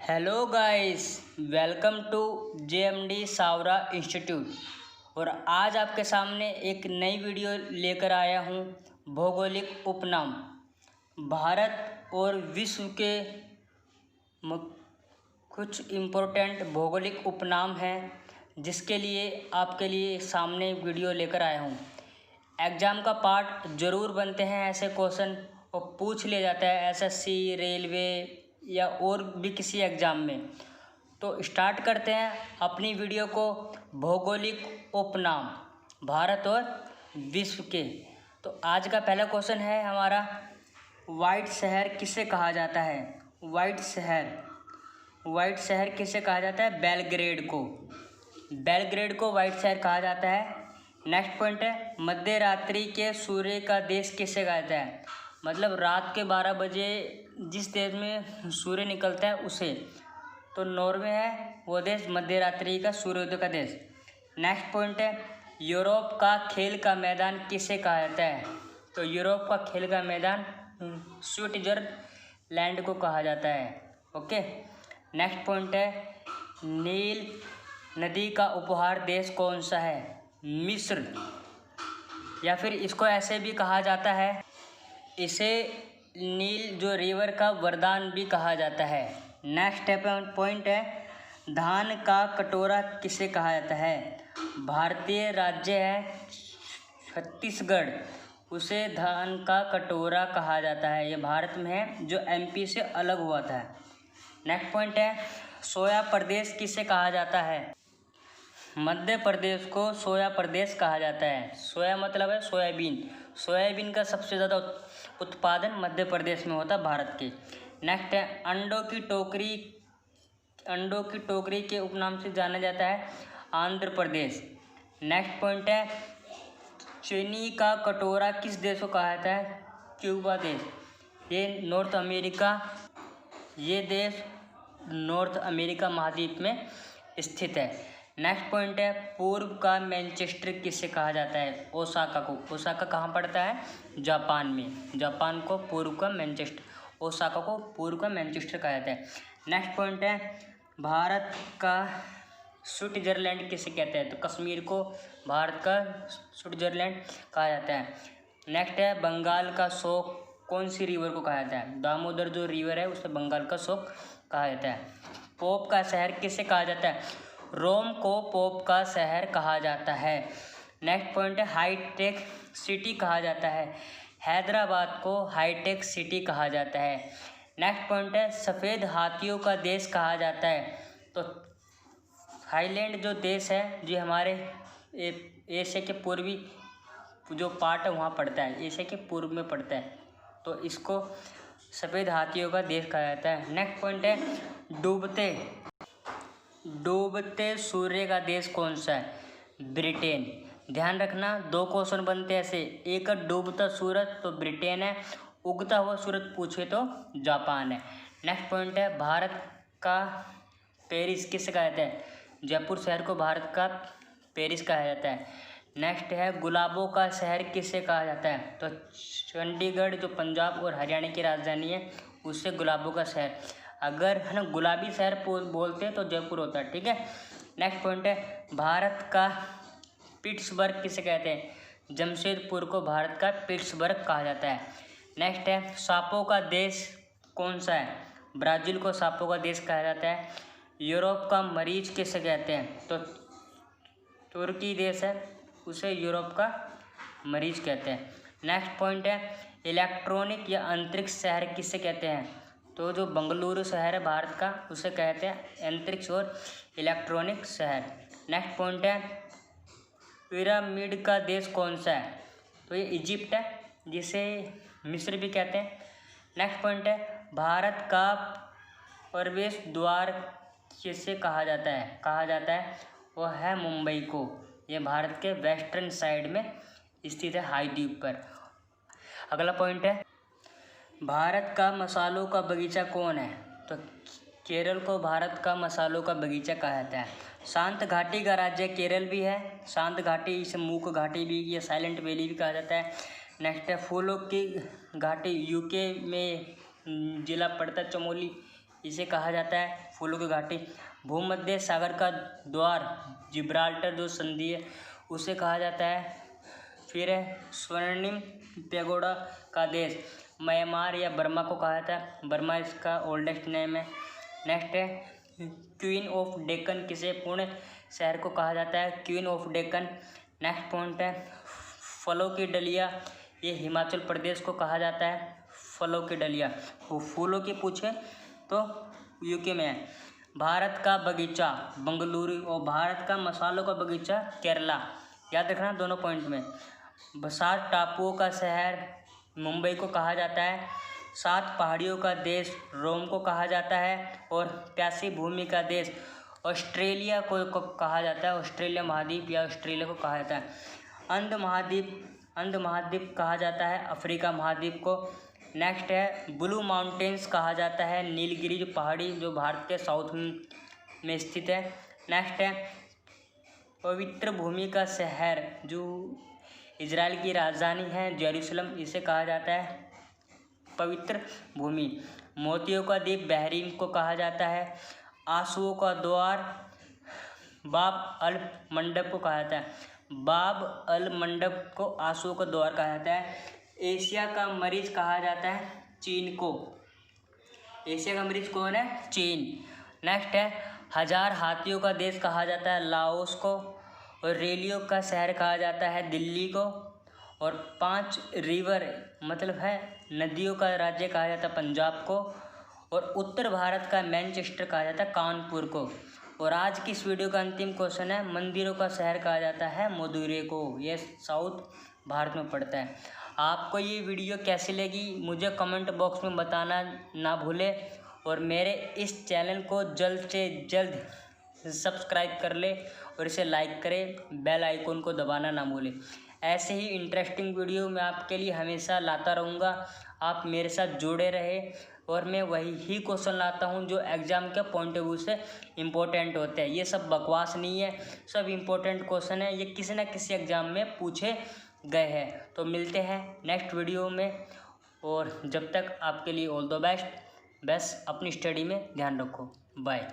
Hello guys, welcome to JMD Savra institute. और आज आपके सामने एक नई वीडियो लेकर आया हूँ। भौगोलिक उपनाम भारत और विश्व के कुछ इम्पोर्टेंट भौगोलिक उपनाम हैं, जिसके लिए आपके लिए सामने वीडियो लेकर आया हूँ। एग्ज़ाम का पार्ट ज़रूर बनते हैं ऐसे क्वेश्चन, और पूछ लिया जाता है SSC, रेलवे या और भी किसी एग्ज़ाम में। तो स्टार्ट करते हैं अपनी वीडियो को। भौगोलिक उपनाम भारत और विश्व के। तो आज का पहला क्वेश्चन है हमारा, वाइट शहर किसे कहा जाता है? वाइट शहर किसे कहा जाता है? बेलग्रेड को वाइट शहर कहा जाता है। नेक्स्ट पॉइंट है, मध्य रात्रि के सूर्य का देश किसे कहा जाता है? मतलब रात के 12 बजे जिस देश में सूर्य निकलता है उसे। तो नॉर्वे है वो देश, मध्य रात्रि का सूर्योदय का देश। नेक्स्ट पॉइंट है, यूरोप का खेल का मैदान किसे कहा जाता है? तो यूरोप का खेल का मैदान स्विट्जरलैंड को कहा जाता है। ओके। नेक्स्ट पॉइंट है, नील नदी का उपहार देश कौन सा है? मिस्र, या फिर इसको ऐसे भी कहा जाता है, इसे नील जो रिवर का वरदान भी कहा जाता है। नेक्स्ट पॉइंट है, धान का कटोरा किसे कहा जाता है? भारतीय राज्य है छत्तीसगढ़, उसे धान का कटोरा कहा जाता है। ये भारत में है, जो MP से अलग हुआ था। नेक्स्ट पॉइंट है, सोया प्रदेश किसे कहा जाता है? मध्य प्रदेश को सोया प्रदेश कहा जाता है। सोया मतलब है सोयाबीन का सबसे ज़्यादा उत्पादन मध्य प्रदेश में होता है भारत के। नेक्स्ट है, अंडों की टोकरी के उपनाम से जाना जाता है आंध्र प्रदेश। नेक्स्ट पॉइंट है, चीनी का कटोरा किस देश को कहा जाता है? क्यूबा देश। ये देश नॉर्थ अमेरिका महाद्वीप में स्थित है। नेक्स्ट पॉइंट है, पूर्व का मैनचेस्टर किसे कहा जाता है? ओसाका को। ओसाका कहाँ पड़ता है? जापान में। जापान को पूर्व का मैनचेस्टर, ओसाका को पूर्व का मैनचेस्टर कहा जाता है। नेक्स्ट पॉइंट है, भारत का स्विट्जरलैंड किसे कहते हैं? तो कश्मीर को भारत का स्विट्जरलैंड कहा जाता है। नेक्स्ट है, बंगाल का शोक कौन सी रिवर को कहा जाता है? दामोदर जो रिवर है उसे बंगाल का शोक कहा जाता है। पोप का शहर किसे कहा जाता है? रोम को पोप का शहर कहा जाता है। नेक्स्ट पॉइंट है, हाईटेक सिटी कहा जाता है। हैदराबाद को हाईटेक सिटी कहा जाता है। नेक्स्ट पॉइंट है, सफ़ेद हाथियों का देश कहा जाता है। तो थाईलैंड जो देश है, जो हमारे एशिया के पूर्वी जो पार्ट है वहाँ पड़ता है, एशिया के पूर्व में पड़ता है, तो इसको सफ़ेद हाथियों का देश कहा जाता है। नेक्स्ट पॉइंट है, डूबते सूर्य का देश कौन सा है? ब्रिटेन। ध्यान रखना, 2 क्वेश्चन बनते हैं ऐसे, एक डूबता सूरज तो ब्रिटेन है, उगता हुआ सूरज पूछे तो जापान है। नेक्स्ट पॉइंट है, भारत का पेरिस किसे कहा जाता है? जयपुर शहर को भारत का पेरिस कहा जाता है। नेक्स्ट है, गुलाबों का शहर किसे कहा जाता है? तो चंडीगढ़ जो पंजाब और हरियाणा की राजधानी है उससे गुलाबों का शहर, अगर है ना गुलाबी शहर बोलते हैं तो जयपुर होता है। ठीक है। नेक्स्ट पॉइंट है, भारत का पिट्सबर्ग किसे कहते हैं? जमशेदपुर को भारत का पिट्सबर्ग कहा जाता है। नेक्स्ट है, सांपों का देश कौन सा है? ब्राज़ील को सांपों का देश कहा जाता है। यूरोप का मरीज किसे कहते हैं? तो तुर्की देश है, उसे यूरोप का मरीज कहते हैं। नेक्स्ट पॉइंट है, इलेक्ट्रॉनिक या अंतरिक्ष शहर किसे कहते हैं? तो जो बंगलुरु शहर है भारत का, उसे कहते हैं अंतरिक्ष और इलेक्ट्रॉनिक शहर। नेक्स्ट पॉइंट है, पिरामिड का देश कौन सा है? तो ये इजिप्ट है, जिसे मिस्र भी कहते हैं। नेक्स्ट पॉइंट है, भारत का प्रवेश द्वार किसे कहा जाता है? वो है मुंबई को। ये भारत के वेस्टर्न साइड में स्थित है, हाई द्वीप पर। अगला पॉइंट है, भारत का मसालों का बगीचा कौन है? तो केरल को भारत का मसालों का बगीचा कहा जाता है। शांत घाटी का राज्य केरल भी है। शांत घाटी, इसे मूक घाटी भी या साइलेंट वैली भी कहा जाता है। नेक्स्ट है, फूलों की घाटी UK में जिला पड़ता है चमोली, इसे कहा जाता है फूलों की घाटी। भूमध्य सागर का द्वार जिब्राल्टर जो संधि है उसे कहा जाता है। फिर है स्वर्णिम पैगोडा का देश म्यांमार या बर्मा को कहा जाता है, बर्मा इसका ओल्डेस्ट नेम है। नेक्स्ट है क्वीन ऑफ डेक्कन किसे पूर्ण शहर को कहा जाता है, queen of Deccan. Next point है फलों की डलिया, ये हिमाचल प्रदेश को कहा जाता है फलों की डलिया। फूलों की पूछे तो यूके में है। भारत का बगीचा बंगलुरु और भारत का मसालों का बगीचा केरला, याद रखना दोनों पॉइंट में। 7 टापुओं का शहर मुंबई को कहा जाता है। 7 पहाड़ियों का देश रोम को कहा जाता है। और प्यासी भूमि का देश ऑस्ट्रेलिया को कहा जाता है, ऑस्ट्रेलिया महाद्वीप या ऑस्ट्रेलिया को कहा जाता है। अंध महाद्वीप कहा जाता है अफ्रीका महाद्वीप को। नेक्स्ट है ब्लू माउंटेन्स कहा जाता है नीलगिरी जो पहाड़ी जो भारत के साउथ में स्थित है। नेक्स्ट है पवित्र भूमि का शहर जो इजराइल की राजधानी है जेरूसलम, इसे कहा जाता है पवित्र भूमि। मोतियों का द्वीप बहरीन को कहा जाता है। आंसुओं का द्वार बाब अल मंडप को कहा जाता है, बाब अल मंडप को आंसुओं का द्वार कहा जाता है। एशिया का मरीज कहा जाता है चीन को, एशिया का मरीज कौन है, चीन। नेक्स्ट है 1000 हाथियों का देश कहा जाता है लाओस को। और रेलियो का शहर कहा जाता है दिल्ली को। और 5 रिवर मतलब है नदियों का राज्य कहा जाता है पंजाब को। और उत्तर भारत का मैनचेस्टर कहा जाता है कानपुर को। और आज की इस वीडियो का अंतिम क्वेश्चन है मंदिरों का शहर कहा जाता है मदुरै को, यह साउथ भारत में पड़ता है। आपको ये वीडियो कैसी लगी मुझे कमेंट बॉक्स में बताना ना भूले। और मेरे इस चैनल को जल्द से जल्द सब्सक्राइब कर ले और इसे लाइक करें, बेल आइकन को दबाना ना भूलें। ऐसे ही इंटरेस्टिंग वीडियो मैं आपके लिए हमेशा लाता रहूँगा, आप मेरे साथ जुड़े रहे। और मैं वही क्वेश्चन लाता हूँ जो एग्ज़ाम के पॉइंट ऑफ व्यू से इम्पोर्टेंट होते हैं। ये सब बकवास नहीं है, सब इम्पोर्टेंट क्वेश्चन है, ये किसी न किसी एग्ज़ाम में पूछे गए हैं। तो मिलते हैं नेक्स्ट वीडियो में। और जब तक आपके लिए ऑल द बेस्ट। बस अपनी स्टडी में ध्यान रखो। बाय।